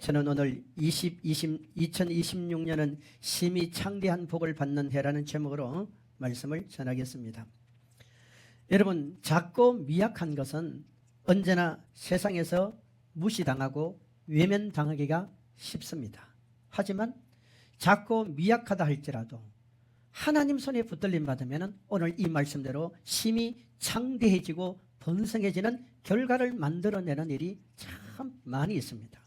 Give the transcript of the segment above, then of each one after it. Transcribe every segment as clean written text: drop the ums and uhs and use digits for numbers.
저는 오늘 2026년은 심히 창대한 복을 받는 해라는 제목으로 말씀을 전하겠습니다. 여러분, 작고 미약한 것은 언제나 세상에서 무시당하고 외면당하기가 쉽습니다. 하지만 작고 미약하다 할지라도 하나님 손에 붙들림 받으면 오늘 이 말씀대로 심히 창대해지고 번성해지는 결과를 만들어내는 일이 참 많이 있습니다.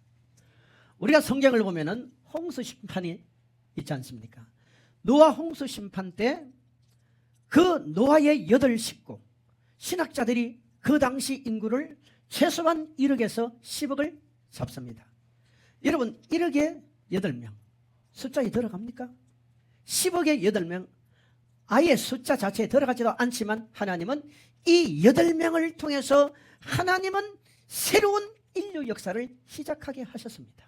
우리가 성경을 보면은 홍수 심판이 있지 않습니까? 노아 홍수 심판 때 그 노아의 8식구 신학자들이 그 당시 인구를 최소한 1억에서 10억을 잡습니다. 여러분, 1억에 8명 숫자에 들어갑니까? 10억에 8명 아예 숫자 자체에 들어가지도 않지만 하나님은 이 8명을 통해서 하나님은 새로운 인류 역사를 시작하게 하셨습니다.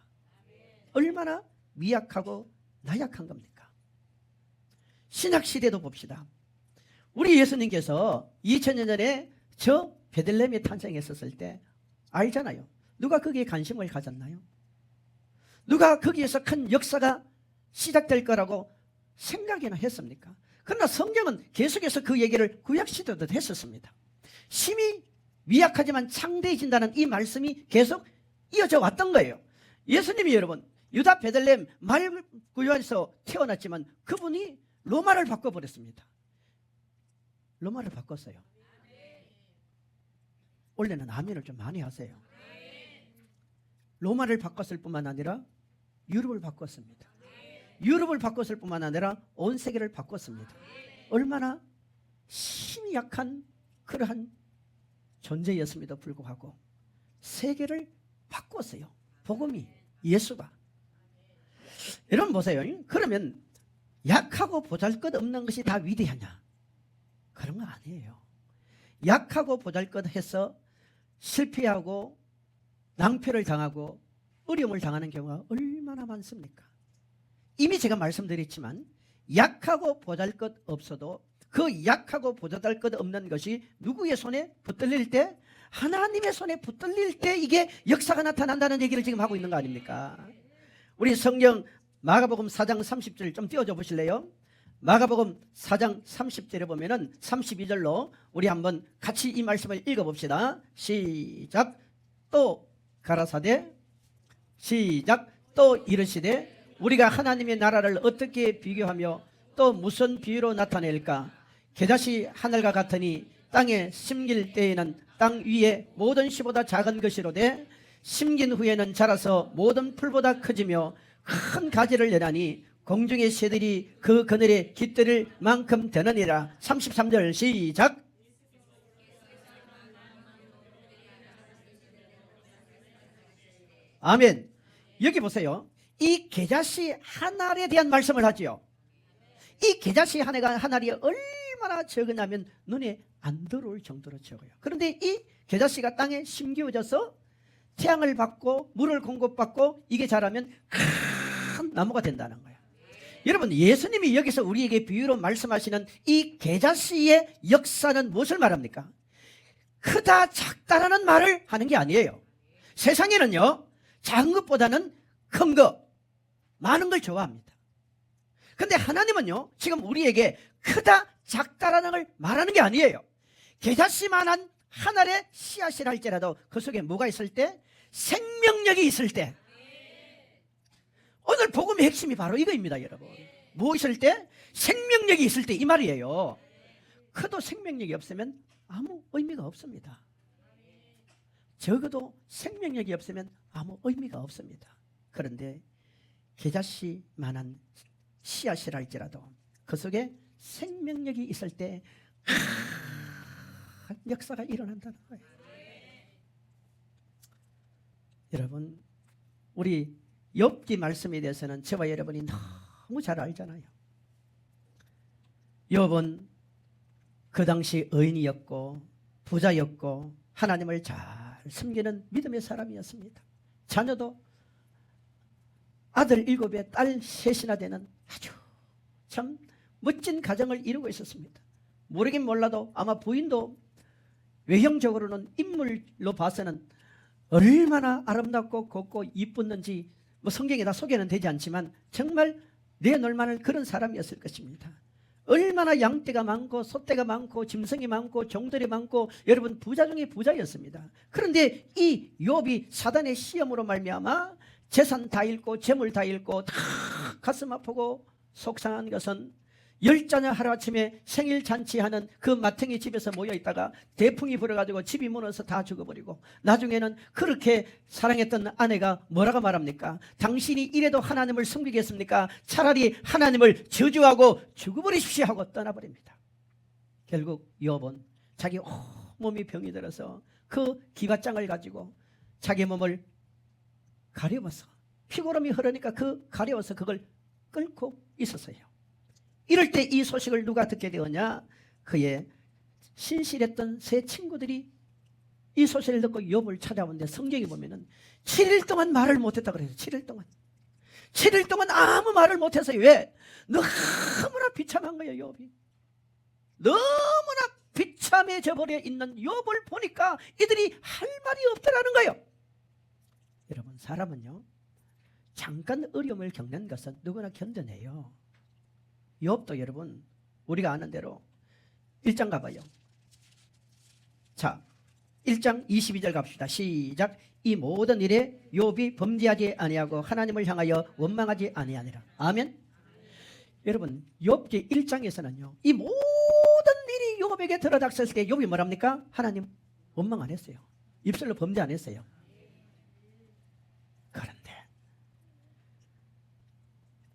얼마나 미약하고 나약한 겁니까? 신약시대도 봅시다. 우리 예수님께서 2000년 전에 저 베들레헴에 탄생했었을 때 알잖아요. 누가 거기에 관심을 가졌나요? 누가 거기에서 큰 역사가 시작될 거라고 생각이나 했습니까? 그러나 성경은 계속해서 그 얘기를 구약시대도 했었습니다. 심히 미약하지만 창대해진다는 이 말씀이 계속 이어져 왔던 거예요. 예수님이 여러분 유다 베들레헴 말구유에서 태어났지만 그분이 로마를 바꿔버렸습니다. 로마를 바꿨어요. 원래는 아멘을 좀 많이 하세요. 로마를 바꿨을 뿐만 아니라 유럽을 바꿨습니다. 유럽을 바꿨을 뿐만 아니라 온 세계를 바꿨습니다. 얼마나 심히 약한 그러한 존재였음에도 불구하고 세계를 바꿨어요. 복음이, 예수가. 여러분 보세요. 그러면 약하고 보잘것없는 것이 다 위대하냐? 그런 거 아니에요. 약하고 보잘것해서 실패하고 낭패를 당하고 어려움을 당하는 경우가 얼마나 많습니까? 이미 제가 말씀드렸지만 약하고 보잘것없어도 그 약하고 보잘것없는 것이 누구의 손에 붙들릴 때? 하나님의 손에 붙들릴 때 이게 역사가 나타난다는 얘기를 지금 하고 있는 거 아닙니까? 우리 성경 마가복음 4장 30절 좀 띄워줘 보실래요? 마가복음 4장 30절에 보면은 32절로 우리 한번 같이 이 말씀을 읽어봅시다. 시작. 또 가라사대 시작. 또 이르시되 우리가 하나님의 나라를 어떻게 비교하며 또 무슨 비유로 나타낼까? 겨자씨 하늘과 같으니 땅에 심길 때에는 땅 위에 모든 씨보다 작은 것이로되 심긴 후에는 자라서 모든 풀보다 커지며 큰 가지를 내나니 공중의 새들이 그 그늘에 깃들일 만큼 되느니라. 33절 시작. 아멘. 여기 보세요. 이 겨자씨 한 알에 대한 말씀을 하지요. 이 겨자씨 한 알이 얼마나 적으냐면 눈에 안 들어올 정도로 적어요. 그런데 이 겨자씨가 땅에 심기워져서 태양을 받고 물을 공급받고 이게 자라면 큰 나무가 된다는 거예요. 여러분, 예수님이 여기서 우리에게 비유로 말씀하시는 이 겨자씨의 역사는 무엇을 말합니까? 크다 작다라는 말을 하는 게 아니에요. 세상에는요 작은 것보다는 큰 거, 많은 걸 좋아합니다. 근데 하나님은요 지금 우리에게 크다 작다라는 걸 말하는 게 아니에요. 겨자씨만한 하늘의 씨앗이라 할지라도 그 속에 뭐가 있을 때? 생명력이 있을 때. 오늘 복음의 핵심이 바로 이거입니다, 여러분. 뭐 있을 때? 생명력이 있을 때 이 말이에요. 커도 생명력이 없으면 아무 의미가 없습니다. 적어도 생명력이 없으면 아무 의미가 없습니다. 그런데 겨자씨만한 씨앗이라 할지라도 그 속에 생명력이 있을 때 역사가 일어난다는 거예요. 여러분, 우리 욥기 말씀에 대해서는 저와 여러분이 너무 잘 알잖아요. 욥은 그 당시 의인이었고 부자였고 하나님을 잘 섬기는 믿음의 사람이었습니다. 자녀도 아들 7에 딸 3이나 되는 아주 참 멋진 가정을 이루고 있었습니다. 모르긴 몰라도 아마 부인도 외형적으로는 인물로 봐서는 얼마나 아름답고 곱고 이뻤는지 뭐 성경에 다 소개는 되지 않지만 정말 내놓을 만한 그런 사람이었을 것입니다. 얼마나 양떼가 많고 소떼가 많고 짐승이 많고 종들이 많고 여러분 부자 중에 부자였습니다. 그런데 이 욥이 사단의 시험으로 말미암아 재산 다 잃고 재물 다 잃고 다 가슴 아프고 속상한 것은 10자녀 하루아침에 생일 잔치하는 그 마탱이 집에서 모여있다가 대풍이 불어가지고 집이 무너서 다 죽어버리고 나중에는 그렇게 사랑했던 아내가 뭐라고 말합니까? 당신이 이래도 하나님을 섬기겠습니까? 차라리 하나님을 저주하고 죽어버리십시오 하고 떠나버립니다. 결국 욥은 자기 몸이 병이 들어서 그 기관장을 가지고 자기 몸을 가려워서 피고름이 흐르니까 그 가려워서 그걸 끓고 있었어요. 이럴 때 이 소식을 누가 듣게 되었냐? 그의 신실했던 세 친구들이 이 소식을 듣고 욥을 찾아오는데 성경에 보면은 7일 동안 말을 못했다 그래요. 7일 동안. 7일 동안 아무 말을 못했어요. 왜? 너무나 비참한 거예요. 욥이. 너무나 비참해져 버려 있는 욥을 보니까 이들이 할 말이 없더라는 거예요. 여러분, 사람은요 잠깐 어려움을 겪는 것은 누구나 견뎌내요. 욥도 여러분 우리가 아는 대로 1장 가봐요. 자, 1장 22절 갑시다. 시작. 이 모든 일에 욥이 범죄하지 아니하고 하나님을 향하여 원망하지 아니하니라. 아멘. 여러분 욥기 1장에서는요 이 모든 일이 욥에게 들어닥쳤을 때 욥이 뭐랍니까? 하나님 원망 안 했어요. 입술로 범죄 안 했어요. 그런데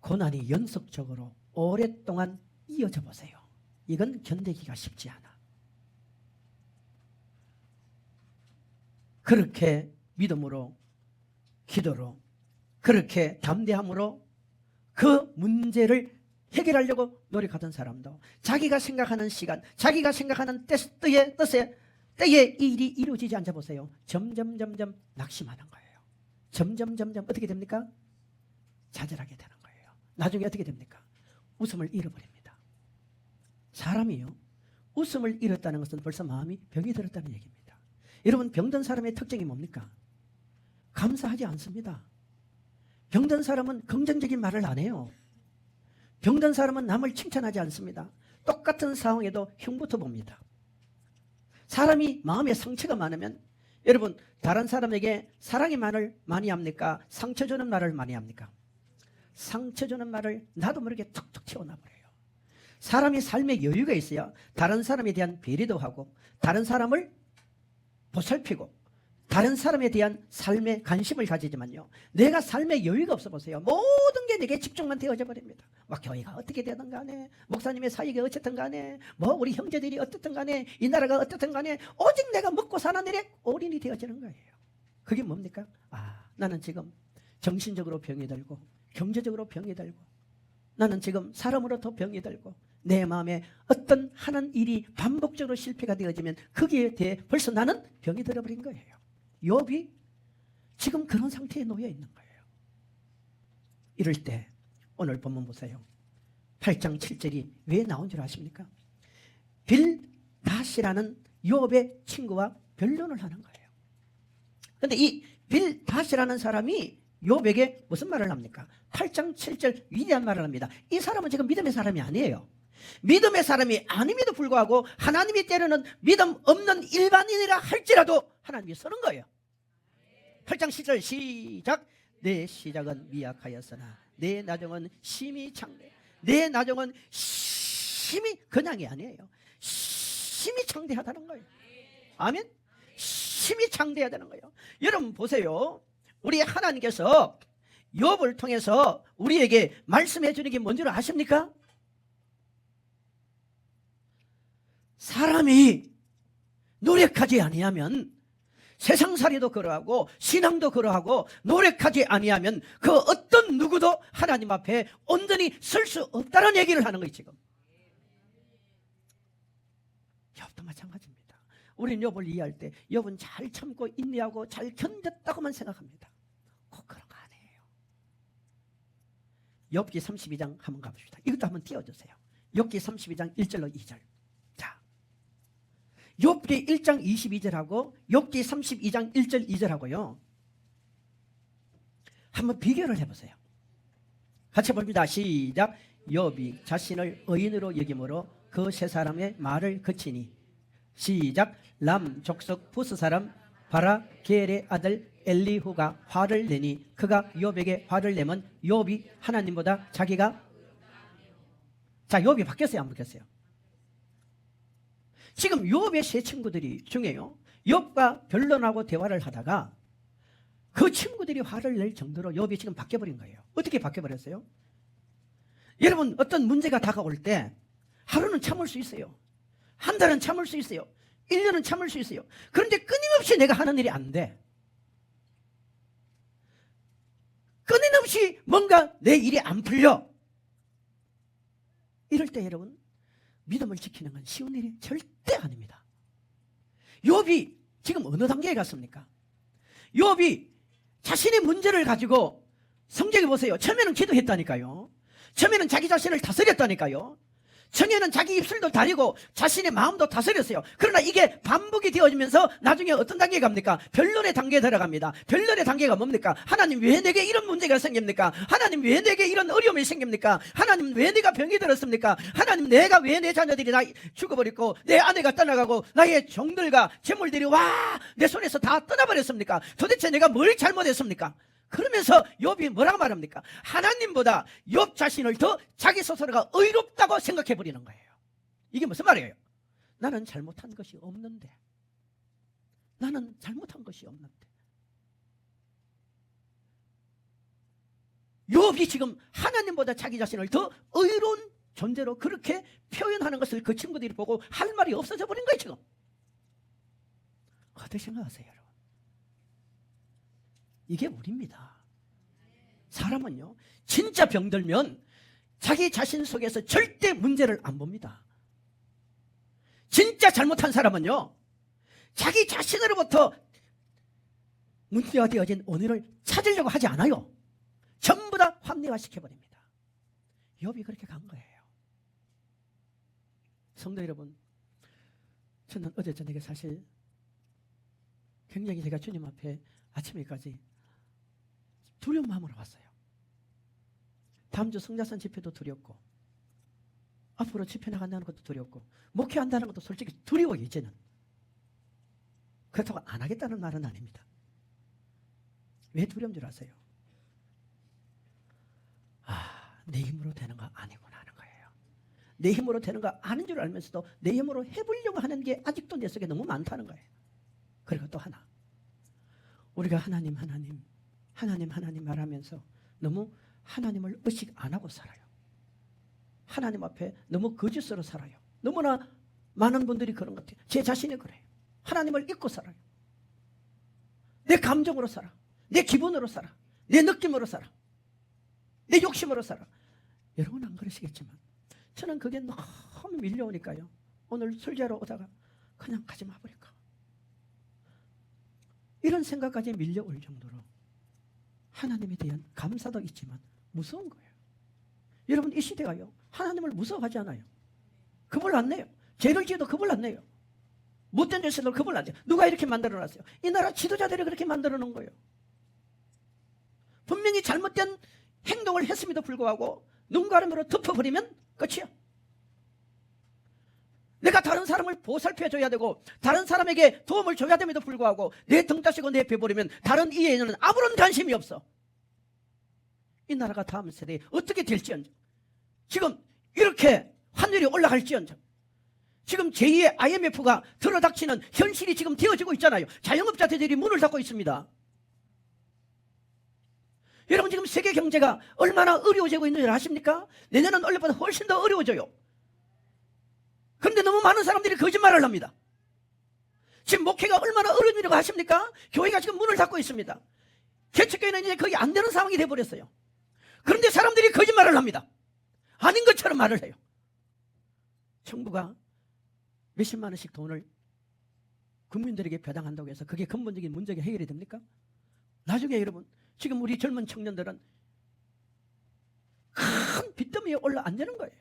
고난이 연속적으로 오랫동안 이어져 보세요. 이건 견디기가 쉽지 않아. 그렇게 믿음으로 기도로 그렇게 담대함으로 그 문제를 해결하려고 노력하던 사람도 자기가 생각하는 시간, 자기가 생각하는 때에 일이 이루어지지 않자 보세요. 점점 낙심하는 거예요. 점점 어떻게 됩니까? 좌절하게 되는 거예요. 나중에 어떻게 됩니까? 웃음을 잃어버립니다. 사람이요 웃음을 잃었다는 것은 벌써 마음이 병이 들었다는 얘기입니다. 여러분 병든 사람의 특징이 뭡니까? 감사하지 않습니다. 병든 사람은 긍정적인 말을 안 해요. 병든 사람은 남을 칭찬하지 않습니다. 똑같은 상황에도 흉부터 봅니다. 사람이 마음에 상처가 많으면 여러분 다른 사람에게 사랑의 말을 많이 합니까? 상처 주는 말을 많이 합니까? 상처 주는 말을 나도 모르게 툭툭 튀어나버려요. 사람이 삶에 여유가 있어야 다른 사람에 대한 배려도 하고 다른 사람을 보살피고 다른 사람에 대한 삶에 관심을 가지지만요 내가 삶에 여유가 없어 보세요. 모든 게 내게 집중만 되어져 버립니다. 막 교회가 어떻게 되든 간에 목사님의 사역이 어쨌든 간에 뭐 우리 형제들이 어떻든 간에 이 나라가 어떻든 간에 오직 내가 먹고 사는 일에 올인이 되어지는 거예요. 그게 뭡니까? 나는 지금 정신적으로 병이 들고 경제적으로 병이 들고 나는 지금 사람으로부터 병이 들고 내 마음에 어떤 하는 일이 반복적으로 실패가 되어지면 거기에 대해 벌써 나는 병이 들어버린 거예요. 욥이 지금 그런 상태에 놓여 있는 거예요. 이럴 때 오늘 본문 보세요. 8장 7절이 왜 나온 줄 아십니까? 빌닷이라는 욥의 친구와 변론을 하는 거예요. 그런데 이 빌닷이라는 사람이 욥에게 무슨 말을 합니까? 8장 7절 위대한 말을 합니다. 이 사람은 지금 믿음의 사람이 아니에요. 믿음의 사람이 아님에도 불구하고 하나님이 때로는 믿음 없는 일반인이라 할지라도 하나님이 쓰는 거예요. 8장 10절 시작. 내 시작은 미약하였으나 내 나중은 심히 창대. 내 나중은 심히 그냥이 아니에요. 심히 창대하다는 거예요. 아멘. 심히 창대해야 되는 거예요. 여러분 보세요. 우리 하나님께서 욥을 통해서 우리에게 말씀해 주는 게 뭔지 아십니까? 사람이 노력하지 아니하면 세상살이도 그러하고 신앙도 그러하고 노력하지 아니하면 그 어떤 누구도 하나님 앞에 온전히 설 수 없다는 얘기를 하는 거예요. 지금 욥도 마찬가지입니다. 우리는 욥을 이해할 때 욥은 잘 참고 인내하고 잘 견뎠다고만 생각합니다. 꼭 그런 거 아니에요. 욥기 32장 한번 가봅시다. 이것도 한번 띄워주세요. 욥기 32장 1절로 2절. 욥기 1장 22절하고 욥기 32장 1절 2절하고요 한번 비교를 해보세요. 같이 봅니다. 시작. 욥이 자신을 의인으로 여김으로 그 세 사람의 말을 그치니. 시작. 람 족속 부스 사람 바라게엘의 아들 엘리후가 화를 내니 그가 욥에게 화를 내면 욥이 하나님보다 자기가 자 욥이 바뀌었어요 안 바뀌었어요? 지금 욥의 세 친구들이 중에요 욥과 변론하고 대화를 하다가 그 친구들이 화를 낼 정도로 욥이 지금 바뀌어버린 거예요. 어떻게 바뀌어버렸어요? 여러분 어떤 문제가 다가올 때 하루는 참을 수 있어요. 한 달은 참을 수 있어요. 1년은 참을 수 있어요. 그런데 끊임없이 내가 하는 일이 안 돼. 끊임없이 뭔가 내 일이 안 풀려. 이럴 때 여러분 믿음을 지키는 건 쉬운 일이 절대 아닙니다. 욥이 지금 어느 단계에 갔습니까? 욥이 자신의 문제를 가지고 성경에 보세요. 처음에는 기도했다니까요. 처음에는 자기 자신을 다스렸다니까요. 처음에는 자기 입술도 다리고 자신의 마음도 다스렸어요. 그러나 이게 반복이 되어지면서 나중에 어떤 단계에 갑니까? 변론의 단계에 들어갑니다. 변론의 단계가 뭡니까? 하나님 왜 내게 이런 문제가 생깁니까? 하나님 왜 내게 이런 어려움이 생깁니까? 하나님 왜 내가 병이 들었습니까? 하나님 내가 왜 내 자녀들이 다 죽어버렸고 내 아내가 떠나가고 나의 종들과 재물들이 와 내 손에서 다 떠나버렸습니까? 도대체 내가 뭘 잘못했습니까? 그러면서 욥이 뭐라고 말합니까? 하나님보다 욥 자신을 더 자기 스스로가 의롭다고 생각해 버리는 거예요. 이게 무슨 말이에요? 나는 잘못한 것이 없는데 나는 잘못한 것이 없는데 욥이 지금 하나님보다 자기 자신을 더 의로운 존재로 그렇게 표현하는 것을 그 친구들이 보고 할 말이 없어져 버린 거예요. 지금 어떻게 생각하세요 여러분? 이게 우리입니다. 사람은요 진짜 병들면 자기 자신 속에서 절대 문제를 안 봅니다. 진짜 잘못한 사람은요 자기 자신으로부터 문제가 되어진 원인을 찾으려고 하지 않아요. 전부 다 합리화시켜버립니다. 욥이 그렇게 간 거예요. 성도 여러분, 저는 어제 저녁에 사실 굉장히 제가 주님 앞에 아침에까지 두려운 마음으로 왔어요. 다음 주 성자산 집회도 두렵고 앞으로 집회 나간다는 것도 두렵고 목회한다는 것도 솔직히 두려워요. 이제는. 그렇다고 안 하겠다는 말은 아닙니다. 왜 두려운 줄 아세요? 내 힘으로 되는 거 아니구나 하는 거예요. 내 힘으로 되는 거 아닌 줄 알면서도 내 힘으로 해보려고 하는 게 아직도 내 속에 너무 많다는 거예요. 그리고 또 하나, 우리가 하나님 말하면서 너무 하나님을 의식 안 하고 살아요. 하나님 앞에 너무 거짓으로 살아요. 너무나 많은 분들이 그런 것 같아요. 제 자신이 그래요. 하나님을 잊고 살아요. 내 감정으로 살아. 내 기분으로 살아. 내 느낌으로 살아. 내 욕심으로 살아. 여러분 안 그러시겠지만 저는 그게 너무 밀려오니까요. 오늘 설교하러 오다가 그냥 가지 마버릴까. 이런 생각까지 밀려올 정도로 하나님에 대한 감사도 있지만 무서운 거예요. 여러분 이 시대가요 하나님을 무서워하지 않아요. 겁을 안 내요. 죄를 지어도 겁을 안 내요. 못된 짓을 겁을 안 내요. 누가 이렇게 만들어놨어요? 이 나라 지도자들이 그렇게 만들어 놓은 거예요. 분명히 잘못된 행동을 했음에도 불구하고 눈 가름으로 덮어버리면 끝이야. 내가 다른 사람을 보살펴줘야 되고 다른 사람에게 도움을 줘야 됨에도 불구하고 내 등 따시고 내빼버리면 다른 이에는 아무런 관심이 없어. 이 나라가 다음 세대에 어떻게 될지언정, 지금 이렇게 환율이 올라갈지언정, 지금 제2의 IMF가 들어닥치는 현실이 지금 되어지고 있잖아요. 자영업자들이 문을 닫고 있습니다. 여러분 지금 세계 경제가 얼마나 어려워지고 있는 줄 아십니까? 내년은 원래보다 훨씬 더 어려워져요. 그런데 너무 많은 사람들이 거짓말을 합니다. 지금 목회가 얼마나 어려워지라고 하십니까? 교회가 지금 문을 닫고 있습니다. 개척교회는 이제 거의 안 되는 상황이 돼버렸어요. 그런데 사람들이 거짓말을 합니다. 아닌 것처럼 말을 해요. 정부가 몇십만 원씩 돈을 국민들에게 배당한다고 해서 그게 근본적인 문제가 해결이 됩니까? 나중에 여러분 지금 우리 젊은 청년들은 큰 빚더미에 올라앉는 거예요.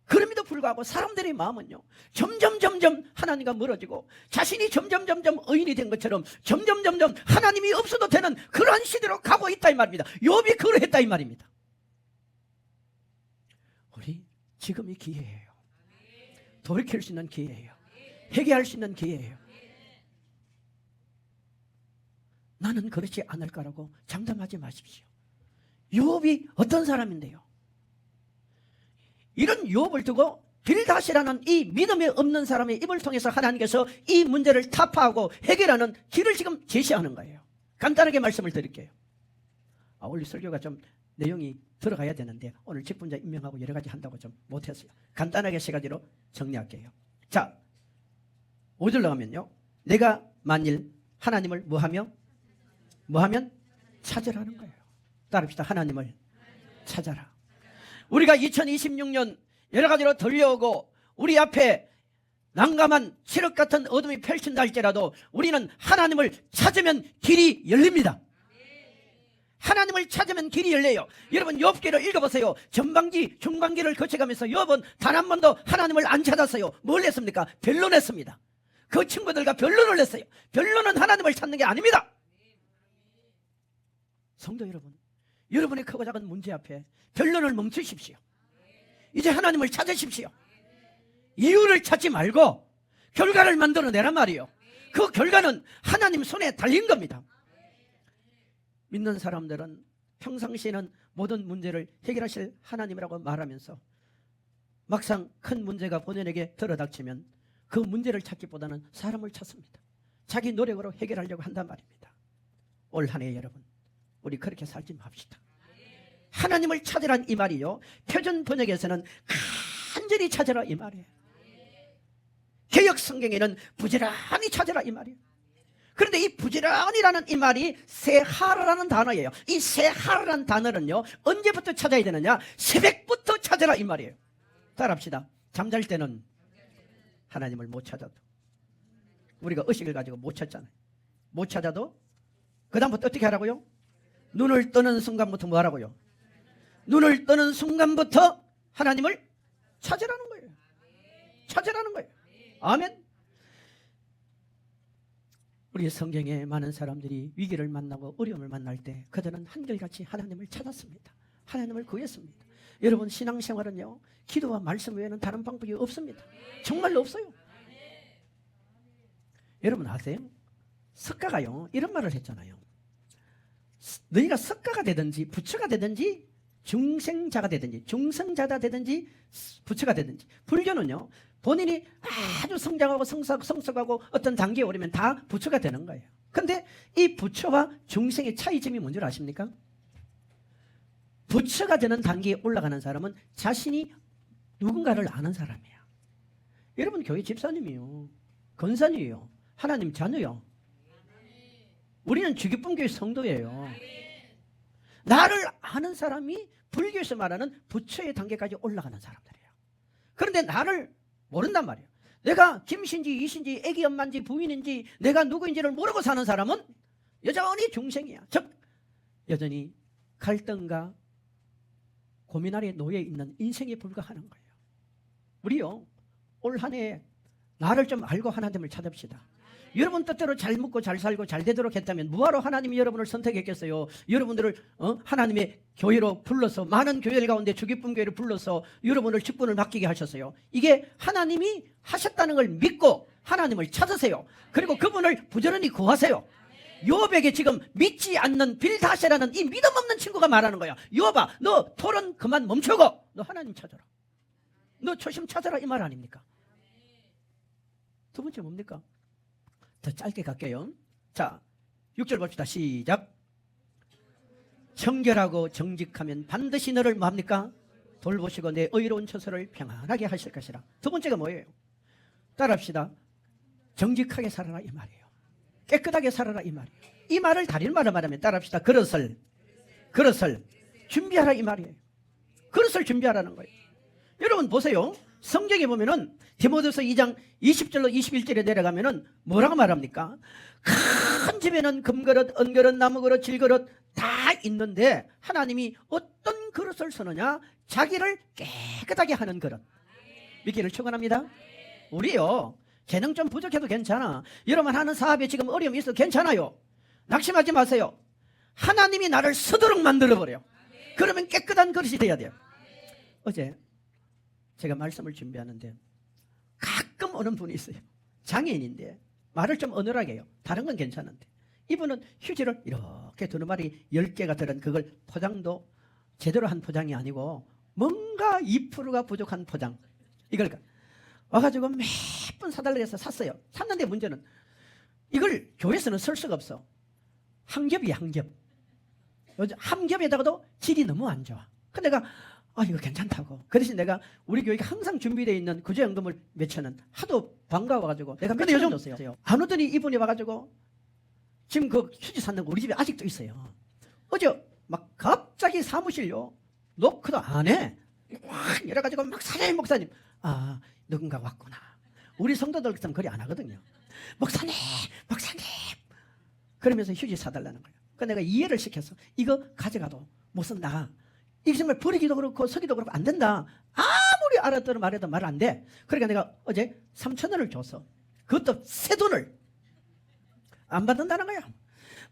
그럼에도 불구하고 사람들의 마음은요, 점점 하나님과 멀어지고 자신이 점점 의인이 된 것처럼 점점 하나님이 없어도 되는 그러한 시대로 가고 있다 이 말입니다. 욥이 그러했다 이 말입니다. 우리 지금이 기회예요. 돌이킬 수 있는 기회예요. 회개할 수 있는 기회예요. 나는 그렇지 않을 거라고 장담하지 마십시오. 욥이 어떤 사람인데요, 이런 욥을 두고 빌닷이라는 이 믿음이 없는 사람의 입을 통해서 하나님께서 이 문제를 타파하고 해결하는 길을 지금 제시하는 거예요. 간단하게 말씀을 드릴게요. 원래 설교가 좀 내용이 들어가야 되는데 오늘 직분자 임명하고 여러 가지 한다고 좀 못했어요. 간단하게 세 가지로 정리할게요. 자, 5절로 가면요, 내가 만일 하나님을 뭐하면 찾으라는 거예요. 따릅시다. 하나님을 찾아라. 우리가 2026년 여러 가지로 들려오고 우리 앞에 난감한 칠흑 같은 어둠이 펼친다 할지라도 우리는 하나님을 찾으면 길이 열립니다. 하나님을 찾으면 길이 열려요. 여러분 욥기를 읽어보세요. 전반기 중반기를 거쳐가면서 욥은 단 한 번도 하나님을 안 찾았어요. 뭘 했습니까? 변론했습니다. 그 친구들과 변론을 했어요. 변론은 하나님을 찾는 게 아닙니다. 성도 여러분, 여러분의 크고 작은 문제 앞에 변론을 멈추십시오. 이제 하나님을 찾으십시오. 이유를 찾지 말고 결과를 만들어내란 말이에요. 그 결과는 하나님 손에 달린 겁니다. 믿는 사람들은 평상시에는 모든 문제를 해결하실 하나님이라고 말하면서 막상 큰 문제가 본인에게 들어닥치면 그 문제를 찾기보다는 사람을 찾습니다. 자기 노력으로 해결하려고 한단 말입니다. 올 한 해 여러분, 우리 그렇게 살지 맙시다. 하나님을 찾으란 이 말이요, 표준 번역에서는 간절히 찾으라 이 말이에요. 개역 성경에는 부지런히 찾으라 이 말이에요. 그런데 이 부지런이라는 이 말이 세하라는 단어예요. 이 세하라는 단어는요, 언제부터 찾아야 되느냐? 새벽부터 찾으라 이 말이에요. 따라합시다. 잠잘 때는 하나님을 못 찾아도, 우리가 의식을 가지고 못 찾잖아요. 못 찾아도 그 다음부터 어떻게 하라고요? 눈을 뜨는 순간부터 뭐 하라고요? 눈을 뜨는 순간부터 하나님을 찾으라는 거예요. 찾으라는 거예요. 아멘. 우리 성경에 많은 사람들이 위기를 만나고 어려움을 만날 때 그들은 한결같이 하나님을 찾았습니다. 하나님을 구했습니다. 여러분 신앙생활은요, 기도와 말씀 외에는 다른 방법이 없습니다. 정말로 없어요. 여러분 아세요? 석가가요 이런 말을 했잖아요. 너희가 석가가 되든지 부처가 되든지 중생자가 되든지 중생자가 되든지 부처가 되든지, 불교는요 본인이 아주 성장하고 성숙하고 어떤 단계에 오르면 다 부처가 되는 거예요. 그런데 이 부처와 중생의 차이점이 뭔지 아십니까? 부처가 되는 단계에 올라가는 사람은 자신이 누군가를 아는 사람이야. 여러분 교회 집사님이요, 권사님이요, 하나님 자녀요. 우리는 주기쁨교회 성도예요. 나를 아는 사람이 불교에서 말하는 부처의 단계까지 올라가는 사람들이에요. 그런데 나를 모른단 말이에요. 내가 김씨인지 이씨인지 애기 엄마인지 부인인지 내가 누구인지를 모르고 사는 사람은 여전히 중생이야. 즉 여전히 갈등과 고민 아래 놓여 있는 인생에 불과하는 거예요. 우리요 올 한 해 나를 좀 알고 하나님을 찾읍시다. 여러분 뜻대로 잘 먹고 잘 살고 잘 되도록 했다면 뭐하러 하나님이 여러분을 선택했겠어요? 여러분들을 하나님의 교회로 불러서, 많은 교회들 가운데 주기쁨교회를 불러서 여러분을 직분을 맡기게 하셨어요. 이게 하나님이 하셨다는 걸 믿고 하나님을 찾으세요. 그리고 그분을 부지런히 구하세요. 욥에게 지금 믿지 않는 빌닷이라는 이 믿음 없는 친구가 말하는 거야. 욥아, 너 토론 그만 멈추고 너 하나님 찾아라. 너 초심 찾아라 이 말 아닙니까? 두 번째 뭡니까? 더 짧게 갈게요. 자, 6절 봅시다. 시작. 청결하고 정직하면 반드시 너를 뭐합니까? 돌보시고 내 의로운 처소를 평안하게 하실 것이라. 두 번째가 뭐예요? 따라합시다. 정직하게 살아라 이 말이에요. 깨끗하게 살아라 이 말이에요. 이 말을 다른 말로 말하면 따라합시다. 그릇을 준비하라 이 말이에요. 그릇을 준비하라는 거예요. 여러분 보세요. 성경에 보면은 디모데후서 2장 20절로 21절에 내려가면은 뭐라고 말합니까? 큰 집에는 금그릇, 은그릇, 나무그릇, 질그릇 다 있는데 하나님이 어떤 그릇을 쓰느냐? 자기를 깨끗하게 하는 그릇. 믿기를 축원합니다. 우리요 재능 좀 부족해도 괜찮아. 여러분 하는 사업에 지금 어려움이 있어도 괜찮아요. 낙심하지 마세요. 하나님이 나를 서도록 만들어버려. 그러면 깨끗한 그릇이 돼야 돼요. 어제 제가 말씀을 준비하는데 가끔 오는 분이 있어요. 장애인인데 말을 좀 어눌하게 해요. 다른 건 괜찮은데 이분은 휴지를 이렇게 두루마리 10개가 들은 그걸 포장도 제대로 한 포장이 아니고 뭔가 2%가 부족한 포장, 이걸 와가지고 몇 번 사달라고 해서 샀어요. 샀는데 문제는 이걸 교회에서는 쓸 수가 없어. 한 겹이야, 한 겹. 요즘 한 겹에다가도 질이 너무 안 좋아. 근데 내가 이거 괜찮다고. 그 대신 내가 우리 교회가 항상 준비되어 있는 구제연금을 몇천원 하도 반가워가지고 내가 근데 요즘 줬어요. 안 오더니 이분이 와가지고 지금 그 휴지 샀는 거 우리 집에 아직도 있어요. 어제 막 갑자기 사무실요 노크도 안 해. 막 이래가지고 막 사장님 목사님 누군가 왔구나. 우리 성도들 같으면 그리 안 하거든요. 목사님 그러면서 휴지 사달라는 거예요. 그래서 내가 이해를 시켰어. 이거 가져가도 못 쓴다. 이게 정말 버리기도 그렇고 서기도 그렇고 안 된다. 아무리 알아들어 말해도 말 안 돼. 그러니까 내가 어제 3,000원을 줬어. 그것도 새 돈을 안 받는다는 거야.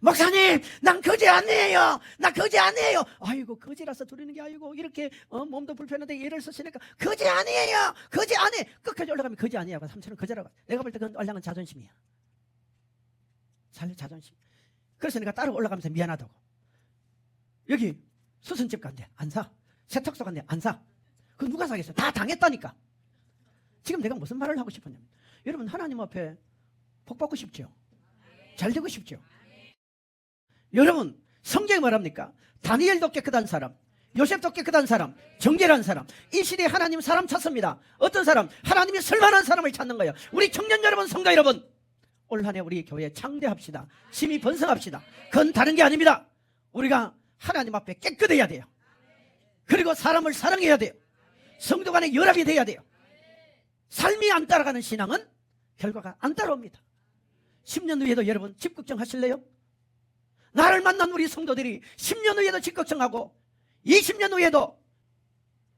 목사님 난 거지 아니에요. 나 거지 아니에요. 아이고 거지라서 드리는 게 아니고 이렇게 몸도 불편한데 예를 쓰시니까 거지 아니에요. 거지 아니에요. 끝까지 올라가면 거지 아니에요. 3,000원 거지라고. 내가 볼 때 그건 얼랑은 자존심이야. 자존심. 그래서 내가 따로 올라가면서 미안하다고. 여기 수선집 간대 안 사. 세탁소 간대 안 사. 그거 누가 사겠어? 다 당했다니까. 지금 내가 무슨 말을 하고 싶었냐면 여러분 하나님 앞에 복 받고 싶죠? 잘 되고 싶죠? 여러분 성경이 말합니까? 다니엘도 깨끗한 사람, 요셉도 깨끗한 사람, 정결한 사람. 이 시대에 하나님 사람 찾습니다. 어떤 사람? 하나님이 쓸만한 사람을 찾는 거예요. 우리 청년 여러분, 성도 여러분, 올 한 해 우리 교회 창대합시다. 심히 번성합시다. 그건 다른 게 아닙니다. 우리가 하나님 앞에 깨끗해야 돼요. 그리고 사람을 사랑해야 돼요. 성도 간에 연합이 돼야 돼요. 삶이 안 따라가는 신앙은 결과가 안 따라옵니다. 10년 후에도 여러분 집 걱정하실래요? 나를 만난 우리 성도들이 10년 후에도 집 걱정하고 20년 후에도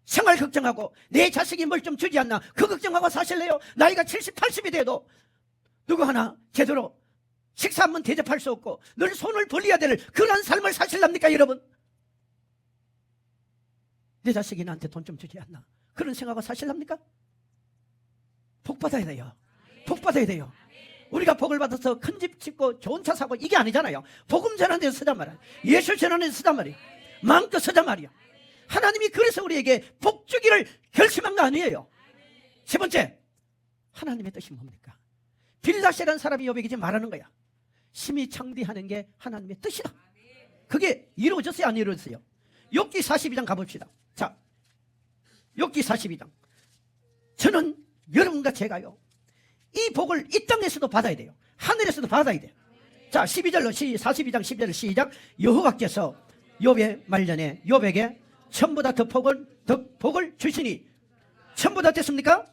생활 걱정하고 내 자식이 뭘 좀 주지 않나 그 걱정하고 사실래요? 나이가 70, 80이 돼도 누구 하나 제대로 식사 한번 대접할 수 없고 늘 손을 벌려야 될 그런 삶을 사실랍니까 여러분? 내 자식이 나한테 돈 좀 주지 않나 그런 생각하고 사실랍니까? 복 받아야 돼요. 복 받아야 돼요. 우리가 복을 받아서 큰 집 짓고 좋은 차 사고 이게 아니잖아요. 복음 전하는 데서 쓰단 말이야. 예수 전하는 데서 쓰단 말이야. 마음껏 쓰단 말이야. 하나님이 그래서 우리에게 복 주기를 결심한 거 아니에요. 세 번째, 하나님의 뜻이 뭡니까? 빌닷이라는 사람이 욥에게 지금 말하는 거야. 심히 창대하는 게 하나님의 뜻이다. 그게 이루어졌어요, 안 이루어졌어요? 욥기 42장 가봅시다. 자, 욥기 42장. 저는 여러분과 제가요 이 복을 이 땅에서도 받아야 돼요. 하늘에서도 받아야 돼요. 자, 42장 12절 시작. 여호와께서 욥의 말년에 욥에게 전보다 더 복을 주시니 전보다 됐습니까?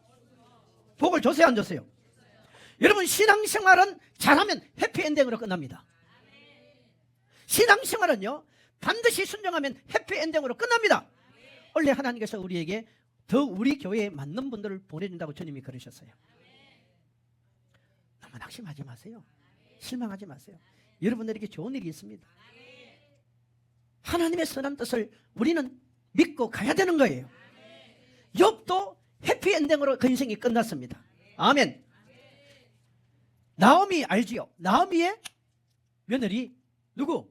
복을 줬어요, 안 줬어요? 여러분 신앙생활은 잘하면 해피엔딩으로 끝납니다. 신앙생활은요 반드시 순종하면 해피엔딩으로 끝납니다. 원래 하나님께서 우리에게 더 우리 교회에 맞는 분들을 보내준다고 주님이 그러셨어요. 너무 낙심하지 마세요. 실망하지 마세요. 여러분들에게 좋은 일이 있습니다. 하나님의 선한 뜻을 우리는 믿고 가야 되는 거예요. 욥도 해피엔딩으로 그 인생이 끝났습니다. 아멘. 나오미 알지요? 나오미의 며느리 누구?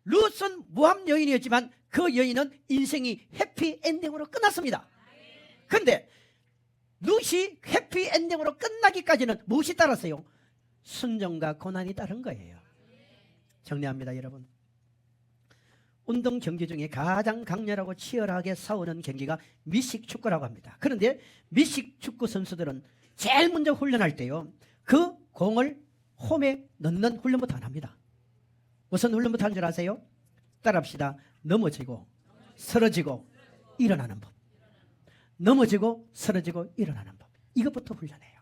룻은 모함 여인이었지만 그 여인은 인생이 해피엔딩으로 끝났습니다. 그런데 룻이 해피엔딩으로 끝나기까지는 무엇이 따랐어요? 순종과 고난이 따른 거예요. 정리합니다, 여러분. 운동 경기 중에 가장 강렬하고 치열하게 싸우는 경기가 미식축구라고 합니다. 그런데 미식축구 선수들은 제일 먼저 훈련할 때요 그 공을 홈에 넣는 훈련부터 안 합니다. 무슨 훈련부터 하는 줄 아세요? 따라합시다. 넘어지고 쓰러지고 일어나는 법. 넘어지고 쓰러지고 일어나는 법. 이것부터 훈련해요.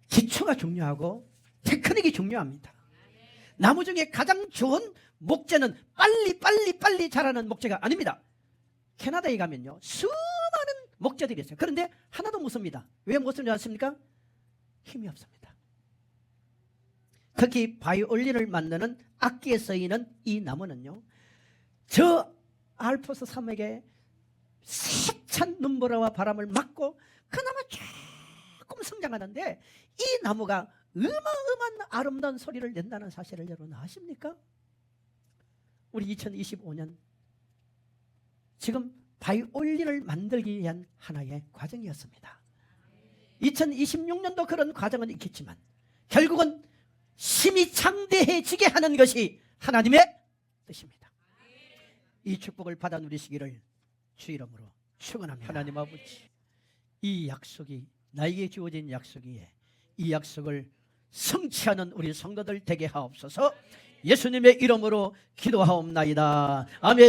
기초가 중요하고 테크닉이 중요합니다. 나무 중에 가장 좋은 목재는 빨리 자라는 목재가 아닙니다. 캐나다에 가면요 수많은 목재들이 있어요. 그런데 하나도 못 씁니다. 왜 못 쓰는 줄 아십니까? 힘이 없습니다. 특히 바이올린을 만드는 악기에 쓰이는 이 나무는요 저 알프스 산맥에 세찬 눈보라와 바람을 맞고 그나마 조금 성장하는데 이 나무가 어마어마한 아름다운 소리를 낸다는 사실을 여러분 아십니까? 우리 2025년 지금 바이올린을 만들기 위한 하나의 과정이었습니다. 2026년도 그런 과정은 있겠지만 결국은 심히 창대해지게 하는 것이 하나님의 뜻입니다. 이 축복을 받아 누리시기를 주 이름으로 축원합니다. 하나님 아버지, 이 약속이 나에게 주어진 약속이에 이 약속을 성취하는 우리 성도들 되게 하옵소서. 예수님의 이름으로 기도하옵나이다. 아멘.